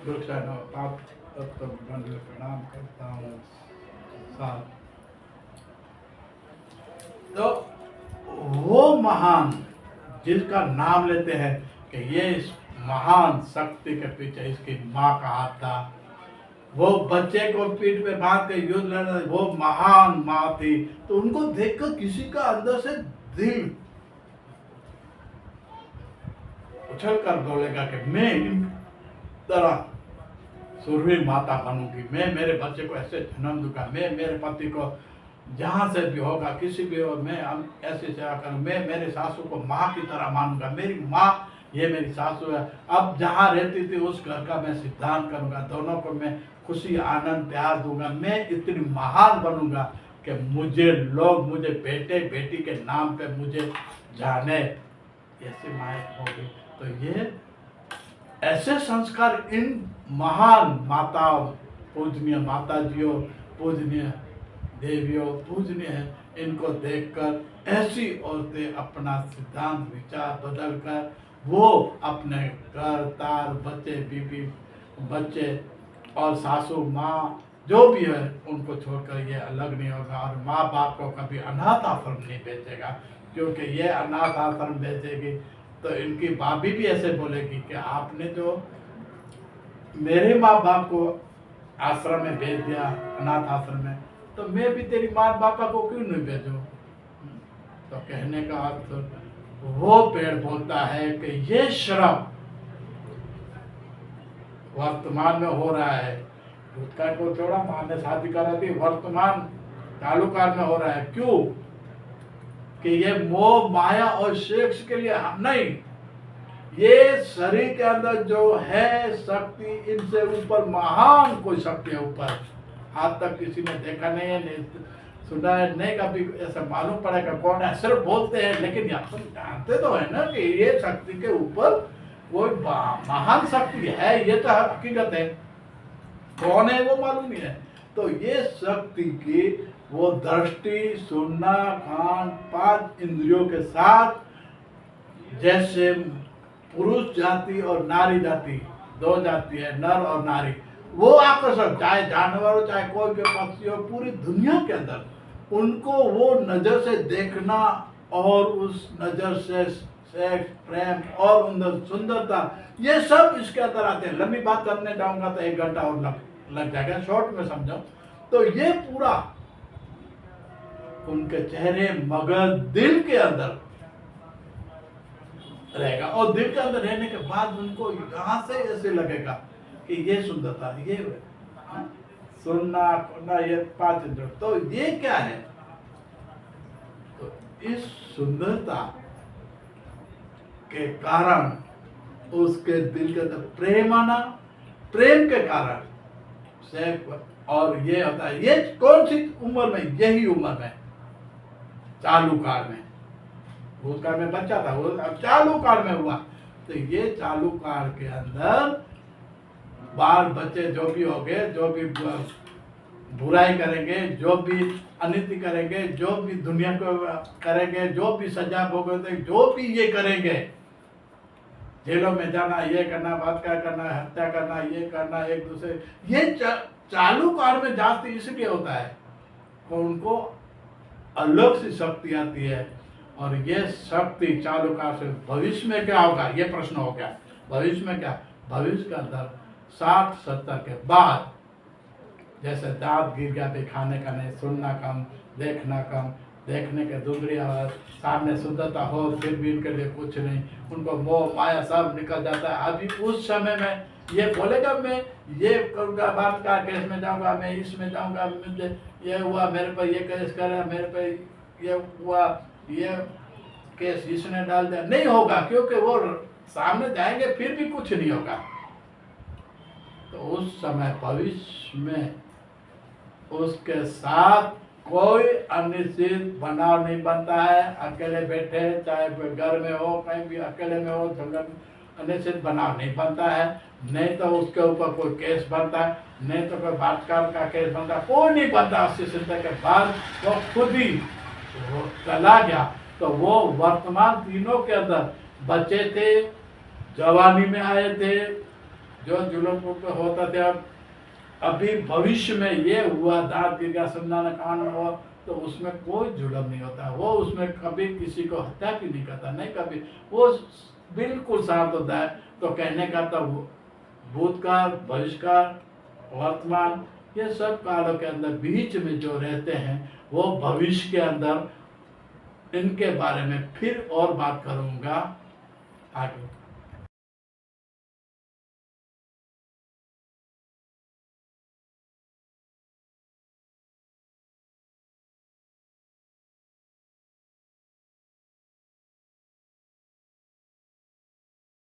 आप तब तक दंड प्रणाम करता हूँ। साथ तो वो महान जिसका नाम लेते हैं कि ये इस महान शक्ति के पीछे इसकी माँ का हाथ था, वो बच्चे को पीठ पे बांध के युद्ध लड़ रहे, वो महान माँ थी। तो उनको देखकर किसी का अंदर से दिल उछल कर बोलेगा कि मैं इन तरह सुरवीर माता बनूंगी, मैं मेरे बच्चे को ऐसे जन्म दूंगा, मैं मेरे पति को जहाँ से भी होगा किसी भी हो, मैं ऐसे सेवा करूँ, मैं मेरे सासू को माँ की तरह मानूंगा, मेरी माँ ये मेरी सासू है। अब जहाँ रहती थी उस घर का मैं सिद्धांत करूंगा, दोनों को मैं खुशी आनंद प्यार दूंगा, मैं इतनी महान बनूंगा कि मुझे लोग मुझे बेटे बेटी के नाम पे मुझे जाने, ऐसे माया हो गई। तो ये ऐसे संस्कार इन महान माताओं, पूजनीय माताजियों, पूजनीय देवियों, पूजनीय हैं, इनको देखकर ऐसी औरतें अपना सिद्धांत विचार बदलकर वो अपने घर तार बच्चे बीबी बच्चे और सासू माँ जो भी है उनको छोड़कर ये अलग नहीं होगा, और माँ बाप को कभी अनाथ आश्रम नहीं भेजेगा, क्योंकि ये अनाथ आश्रम भेजेगी तो इनकी भाभी भी ऐसे बोलेगी कि आपने जो मेरे माँ बाप को आश्रम में भेज दिया, अनाथ आश्रम में, तो मैं भी तेरी माँ बापा को क्यों नहीं भेजूं। तो कहने का अर्थ वो पेड़ बोलता है कि ये श्रम वर्तमान में हो रहा है, भूतकाल को छोड़ा, माँ ने शादी करा दी, वर्तमान चालू काल में हो रहा है। क्यों कि ये मोह माया और सेक्स के लिए हम नहीं, ये शरीर के अंदर जो है शक्ति, इनसे ऊपर महान कोई शक्ति है ऊपर, आज तक किसी ने देखा नहीं है, नहीं सुना है, नहीं कभी ऐसा मालूम पड़ेगा कौन है, सिर्फ बोलते हैं, लेकिन अपन जानते तो है ना कि ये शक्ति के ऊपर कोई महान शक्ति है, ये तो हकीकत है, कौन है वो मालूम नहीं है। तो ये शक्ति की वो दृष्टि, सुनना, कान, पांच इंद्रियों के साथ, जैसे पुरुष जाति और नारी जाति दो जाति है, नर और नारी, वो आकर्षक, चाहे जानवर हो चाहे कोई भी पक्षी हो, पूरी दुनिया के अंदर उनको वो नजर से देखना और उस नजर से सेक्स, प्रेम और अंदर सुंदरता, ये सब इसके अंदर आते हैं। लंबी बात करने जाऊंगा तो 1 घंटा और लग जाएगा, शॉर्ट में समझो। तो ये पूरा उनके चेहरे मगज दिल के अंदर रहेगा, और दिल के अंदर रहने के बाद उनको यहाँ से ऐसे लगेगा कि ये सुंदरता, ये सुनना ना, ये 5 इंद्रिय, तो ये क्या है। तो इस सुंदरता के कारण उसके दिल के अंदर प्रेम आना, प्रेम के कारण से, और ये होता है, ये कौन सी उम्र में, यही उम्र में, चालू काल में, भूतकाल में बच्चा था, वो अब चालू काल में हुआ। तो ये चालू काल के अंदर बाल बच्चे जो भी होंगे, जो भी बुराई करेंगे, जो भी अनिति करेंगे, जो भी दुनिया को करेंगे, जो भी सजा भोगेंगे, जो भी ये करेंगे, जेलों में जाना, ये करना, बलात्कार करना, हत्या करना, ये करना, एक दूसरे, ये चालू काल में जाती इसलिए होता है तो उनको अलग सी शक्ति आती है। और ये शक्ति चालू काल से भविष्य में क्या होगा, ये प्रश्न हो गया। भविष्य में क्या, भविष्य के अंदर 60-70 के बाद जैसे दांत गिर गया तो खाने का नहीं, सुनना कम, देखना कम, देखने के दूसरी आवाज, सामने सुंदरता हो फिर भी इनके लिए कुछ नहीं, उनको मोह माया सब निकल जाता है। अभी उस समय में ये बोलेगा मैं ये करूँगा, बात का केस में जाऊँगा, मैं इसमें जाऊँगा, मुझे ये हुआ, मेरे पर ये केस करा, मेरे पर ये हुआ, ये केस इसने डाल दिया, नहीं होगा, क्योंकि वो सामने जाएंगे फिर भी कुछ नहीं होगा। तो उस समय भविष्य में उसके साथ कोई अनिश्चित बनाव नहीं बनता है। अकेले बैठे, चाहे घर में हो, कहीं भी अकेले में हो, जंगल, अनिश्चित बनाव नहीं बनता है। नहीं तो उसके ऊपर कोई केस बनता है, नहीं तो कोई बलात्कार का केस बनता है, कोई नहीं बनता। 80-70 के बाद वो खुद ही वो चला गया। तो वो वर्तमान तीनों के अंदर बच्चे थे, जवानी में आए थे, जो जुलम पे होता था, अभी भविष्य में ये हुआ, दांत गिर गया, सुनना न कान में हुआ, तो उसमें कोई जुलम नहीं होता। वो उसमें कभी किसी को हत्या भी नहीं करता, नहीं कभी, वो बिल्कुल शांत होता है। तो कहने का तो भूतकाल, भविष्यकाल, वर्तमान, ये सब कालों के अंदर बीच में जो रहते हैं, वो भविष्य के अंदर इनके बारे में फिर और बात करूंगा आगे।